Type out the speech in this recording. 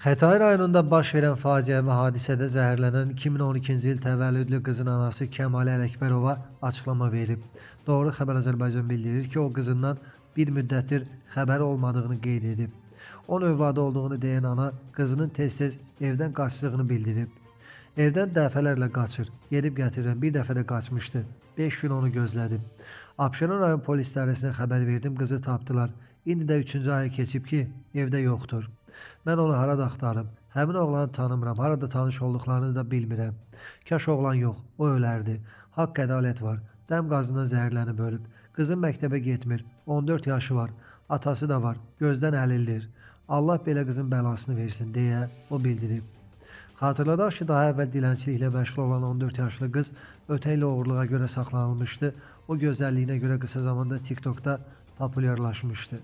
Xətai rayonunda baş verən faciəvi hadisədə zəhərlənən 2012-ci il təvəllüdlü qızın anası Kəmalə Ələkbərova açıqlama verib. Doğru Xəbər Azərbaycan bildirir ki, o qızından bir müddətdir xəbəri olmadığını qeyd edib. Onun övladı olduğunu deyən ana qızının tez-tez evdən qaçdığını bildirib. Evdən dəfələrlə qaçır, gedib gətirirəm, bir dəfə də qaçmışdı. 5 gün onu gözlədim. Abşeron rayon polis idarəsinə xəbər verdim, qızı tapdılar. İndi də 3-cü aya keçib ki, evdə yoxdur. Mən onu harada axtarım? Həmin oğlanı tanımıram, harada tanış olduqlarını da bilmirəm. Kaş oğlan yox, o ölərdi. Haqq ədalət var. Dəm qazından zəhərlənib ölüb. Qızım məktəbə getmir, 14 yaşı var. Atası da var, gözdən əlildir. Allah belə qızın bəlasını versin, deyə o bildirib. Xatırladaq ki, daha əvvəl dilənçiliklə məşğul olan 14 yaşlı qız ötən il oğurluğa görə saxlanılmışdı. O gözəlliyinə görə qısa zamanda TikTokda populyarlaşmışdı.